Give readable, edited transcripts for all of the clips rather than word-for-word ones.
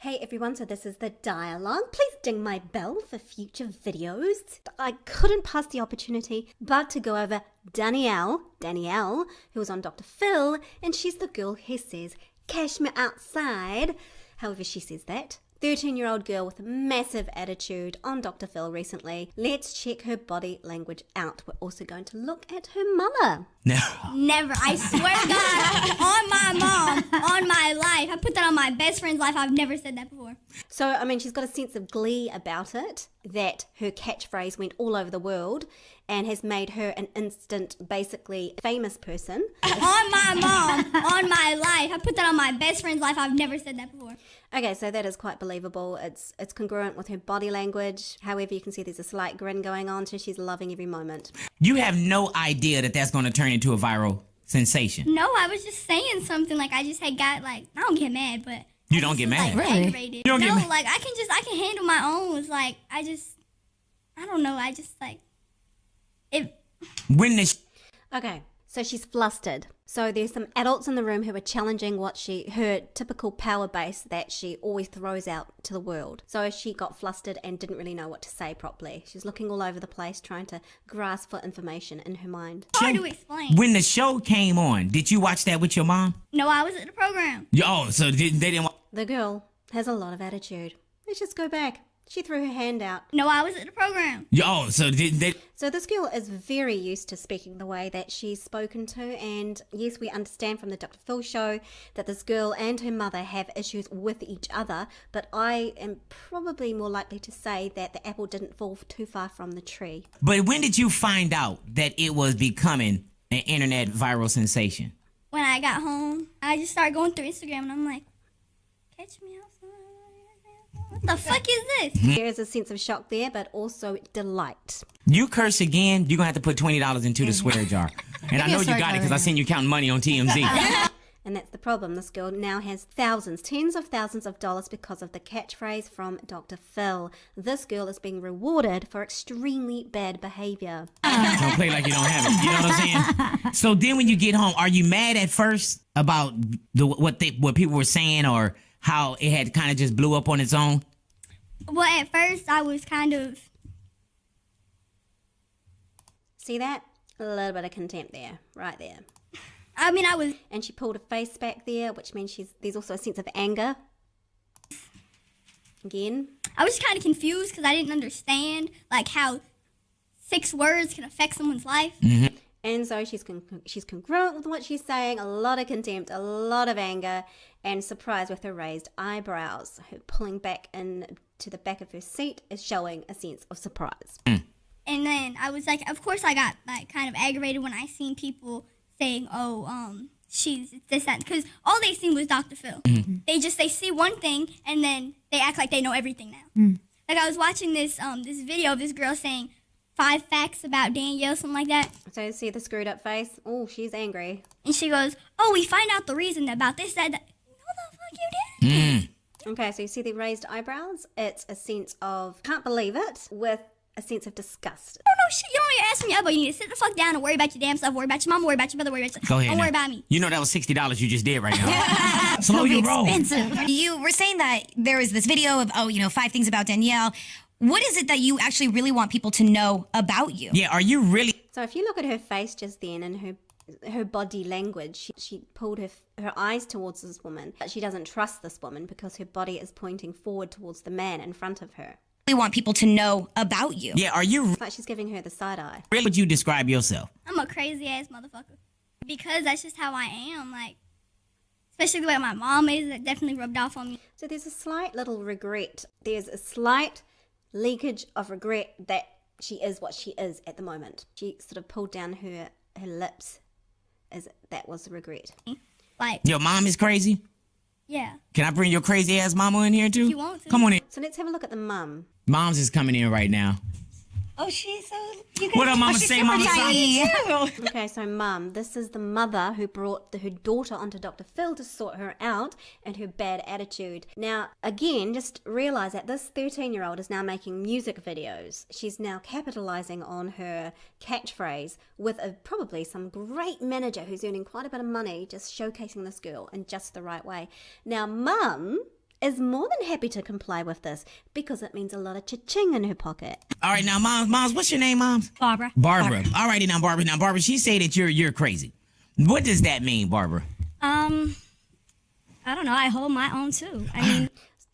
Hey everyone, so this is the dialogue. Please ding my bell for future videos. I couldn't pass the opportunity but to go over Danielle, who was on Dr. Phil, and she's the girl who says, "Cash me outside." However she says that. 13-year-old girl with a massive attitude on Dr. Phil recently. Let's check her body language out. We're also going to look at her mother. No. Never. I swear to God, on my mom, on my life. I put that on my best friend's life. I've never said that before. So, I mean, she's got a sense of glee about it, that her catchphrase went all over the world and has made her an instant, basically famous person. On my mom, on my life. I put that on my best friend's life. I've never said that before. Okay, so that is quite believable. It's congruent with her body language. However, you can see there's a slight grin going on, so she's loving every moment. You have no idea that that's going to turn into a viral sensation. No, I was just saying something. Like, I just had got, like, I don't get mad, but... You don't get mad? Like, really? Aggravated. You don't get mad? Like, I can handle my own. It's like, I don't know. I just, like... When this... Okay, so she's flustered. So there's some adults in the room who are challenging her typical power base that she always throws out to the world. So she got flustered and didn't really know what to say properly. She's looking all over the place trying to grasp for information in her mind. Hard to explain. When the show came on, did you watch that with your mom? No, I was at the program. Oh, so they didn't watch... The girl has a lot of attitude. Let's just go back. She threw her hand out. No, I was at the program. Oh, so they... So this girl is very used to speaking the way that she's spoken to, and yes, we understand from the Dr. Phil show that this girl and her mother have issues with each other, but I am probably more likely to say that the apple didn't fall too far from the tree. But when did you find out that it was becoming an internet viral sensation? When I got home, I just started going through Instagram, and I'm like, catch me outside. What the fuck is this? There is a sense of shock there, but also delight. You curse again, you're going to have to put $20 into the swear jar. And I know you got it because I seen you counting money on TMZ. And that's the problem. This girl now has tens of thousands of dollars because of the catchphrase from Dr. Phil. This girl is being rewarded for extremely bad behavior. Don't play like you don't have it. You know what I'm saying? So then when you get home, are you mad at first about what people were saying, or how it had kind of just blew up on its own? Well, at first I was kind of... See that? A little bit of contempt there, right there. I mean, I was... And she pulled her face back there, which means there's also a sense of anger. Again. I was kind of confused because I didn't understand, like, how 6 words can affect someone's life. Mm-hmm. And so she's congruent with what she's saying, a lot of contempt, a lot of anger, and surprise with her raised eyebrows. Her pulling back in to the back of her seat is showing a sense of surprise. Mm. And then I was like, of course I got like kind of aggravated when I seen people saying, she's this, that, because all they seen was Dr. Phil. Mm-hmm. They see one thing and then they act like they know everything now. Mm. Like I was watching this video of this girl saying 5 facts about Danielle, something like that. So you see the screwed up face? Oh, she's angry. And she goes, we find out the reason about this, that. No, the fuck you didn't. Okay, so you see the raised eyebrows? It's a sense of can't believe it with a sense of disgust. Oh, no, shit. You don't need to ask me up, but you need to sit the fuck down and worry about your damn stuff. Worry about your mom, worry about your brother, worry about your... Go ahead. Don't worry about me. You know that was $60 you just did right now. Slow your roll. Expensive. You were saying that there is this video of, 5 things about Danielle. What is it that you actually really want people to know about you? Yeah, are you really... So if you look at her face just then and her body language, she pulled her eyes towards this woman, but she doesn't trust this woman because her body is pointing forward towards the man in front of her. We want people to know about you. Yeah, are you... It's like she's giving her the side eye. Really would you describe yourself? I'm a crazy ass motherfucker. Because that's just how I am, like, especially the way my mom is, that definitely rubbed off on me. So there's a slight little regret. There's a slight leakage of regret that she is what she is at the moment. She sort of pulled down her lips as that was the regret. Like, Your mom is crazy? yeah. Can I bring your crazy ass mama in here too? If you want to. Come on in. So let's have a look at the mum. Mom's is coming in right now. Oh, she's so... What up, mama? She's Say, super mama. tiny. Okay, so mum, this is the mother who brought her daughter onto Dr. Phil to sort her out and her bad attitude. Now, again, just realize that this 13-year-old is now making music videos. She's now capitalizing on her catchphrase with probably some great manager who's earning quite a bit of money just showcasing this girl in just the right way. Now, mum is more than happy to comply with this because it means a lot of cha-ching in her pocket. All right, now, Moms, what's your name, Moms? Barbara. Barbara. All righty, now, Barbara. Now, Barbara, she said that you're crazy. What does that mean, Barbara? I don't know. I hold my own too. I mean,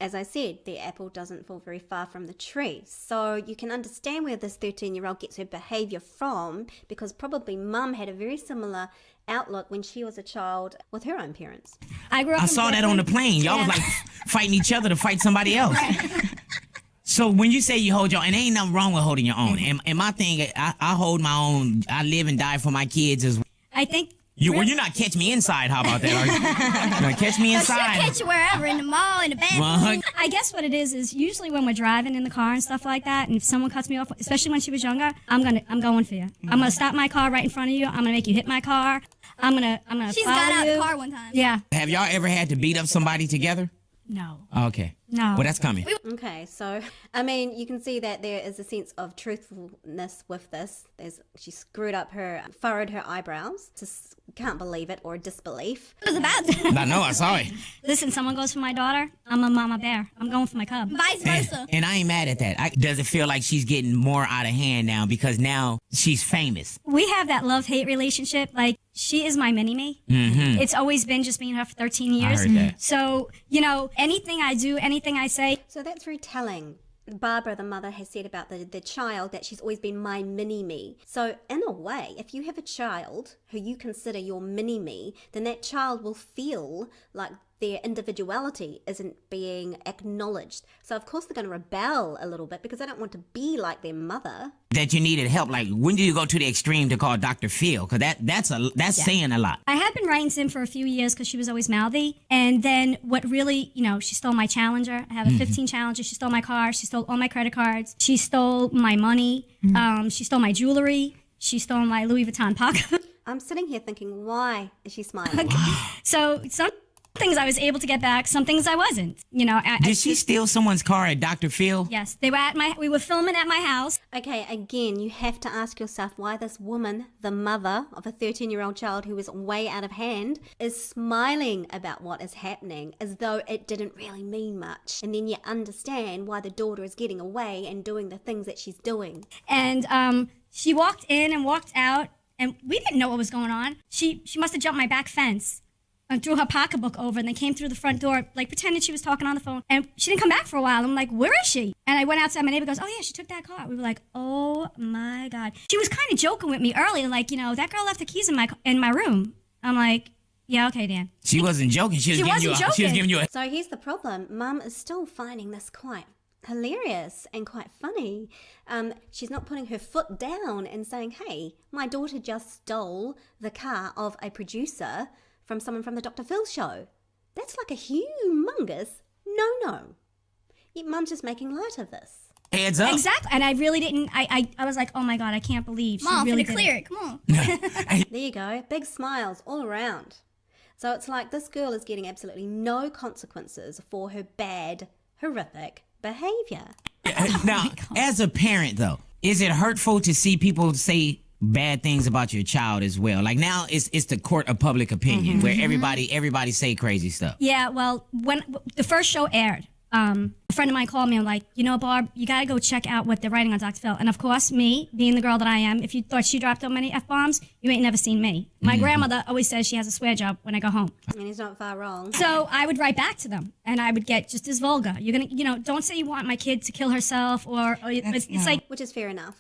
As I said, the apple doesn't fall very far from the tree. So you can understand where this 13-year-old gets her behavior from, because probably mum had a very similar outlook when she was a child with her own parents. I grew up. I saw that on the plane. Y'all was like fighting each other to fight somebody else. So when you say you hold your own, and ain't nothing wrong with holding your own. And my thing, I hold my own. I live and die for my kids as well. I think. Well, you're not catch me inside. How about that? Are you? You're not catch me She'll inside. catch you wherever, in the mall, in the bathroom. Well, I guess what it is usually when we're driving in the car and stuff like that, and if someone cuts me off, especially when she was younger, I'm going for you. I'm gonna stop my car right in front of you. I'm gonna make you hit my car. I'm gonna She's follow got out you. the car one time. Yeah. have y'all ever had to beat up somebody together? No. Okay. No. Well, that's coming. Okay, so, I mean, you can see that there is a sense of truthfulness with this. She screwed up furrowed her eyebrows. Just can't believe it, or disbelief. It was about to. I know, I saw it. Listen, someone goes for my daughter, I'm a mama bear. I'm going for my cub. Vice versa. And I ain't mad at that. Does it feel like she's getting more out of hand now because now she's famous? We have that love-hate relationship. Like, she is my mini-me. Mm-hmm. It's always been just me and her for 13 years. I heard that. So, anything I do, anything I say, So that's very telling. Barbara, the mother, has said about the child that she's always been my mini-me. So in a way, if you have a child who you consider your mini-me, then that child will feel like their individuality isn't being acknowledged. So of course they're going to rebel a little bit because they don't want to be like their mother. That you needed help. Like, when do you go to the extreme to call Dr. Phil? Because that's saying a lot. I had been writing to him for a few years because she was always mouthy. And then what really, she stole my Challenger. I have a 15 Challenger. She stole my car. She stole all my credit cards. She stole my money. She stole my jewelry. She stole my Louis Vuitton pocket. I'm sitting here thinking, why is she smiling? So some things I was able to get back, some things I wasn't. Did she steal someone's car at Dr. Phil? Yes, we were filming at my house. Okay, again, you have to ask yourself why this woman, the mother of a 13-year-old child who is way out of hand, is smiling about what is happening as though it didn't really mean much. And then you understand why the daughter is getting away and doing the things that she's doing. And she walked in and walked out, and we didn't know what was going on. She must have jumped my back fence and threw her pocketbook over and then came through the front door, like pretending she was talking on the phone. And she didn't come back for a while. I'm like, where is she? And I went outside. My neighbor goes, oh, yeah, she took that car. We were like, oh, my God. She was kind of joking with me earlier, like, that girl left the keys in my room. I'm like, yeah, okay, Dan. She wasn't joking. She was giving you a... So here's the problem. Mum is still finding this quite hilarious and quite funny. She's not putting her foot down and saying, hey, my daughter just stole the car of a producer from someone from the Dr. Phil show. That's like a humongous no. Mum's just making light of this. Heads up. Exactly. And I really didn't, I was like, oh my God, I can't believe she Mom, really for the did clear it. it. Come on. There you go. Big smiles all around. So it's like this girl is getting absolutely no consequences for her bad, horrific behavior. Now, as a parent, though, is it hurtful to see people say bad things about your child as well? Like, now it's the court of public opinion where everybody say crazy stuff. Yeah, well, when the first show aired, a friend of mine called me and like, Barb, you got to go check out what they're writing on Dr. Phil. And of course, me, being the girl that I am, if you thought she dropped so many F-bombs, you ain't never seen me. My grandmother always says she has a swear job when I go home. And he's not far wrong. So I would write back to them and I would get just as vulgar. You're going to, don't say you want my kid to kill herself or it's like, Which is fair enough.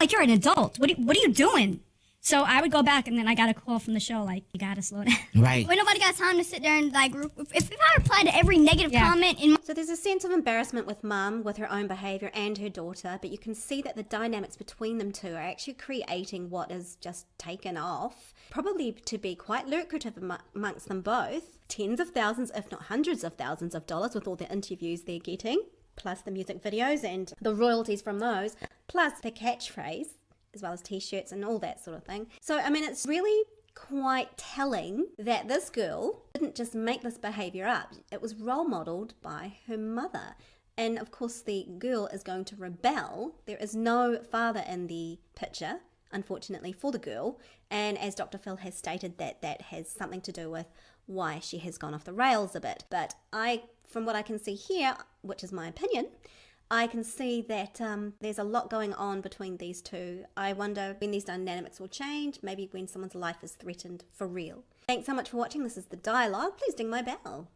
like you're an adult. What are you doing? So I would go back, and then I got a call from the show, like, you got to slow down. Right. When nobody got time to sit there and, like, if I reply to every negative comment in my... So there's a sense of embarrassment with mum, with her own behaviour and her daughter, but you can see that the dynamics between them two are actually creating what is just taken off, probably to be quite lucrative amongst them both. Tens of thousands, if not hundreds of thousands of dollars with all the interviews they're getting, plus the music videos and the royalties from those, plus the catchphrase, as well as t-shirts and all that sort of thing. So, I mean, it's really quite telling that this girl didn't just make this behavior up. It was role modeled by her mother. And of course, the girl is going to rebel. There is no father in the picture, unfortunately, for the girl. And as Dr. Phil has stated, that has something to do with why she has gone off the rails a bit. But I from what I can see here, which is my opinion, I can see that there's a lot going on between these two. I wonder when these dynamics will change, maybe when someone's life is threatened for real. Thanks so much for watching. This is The Dialogue. Please ding my bell.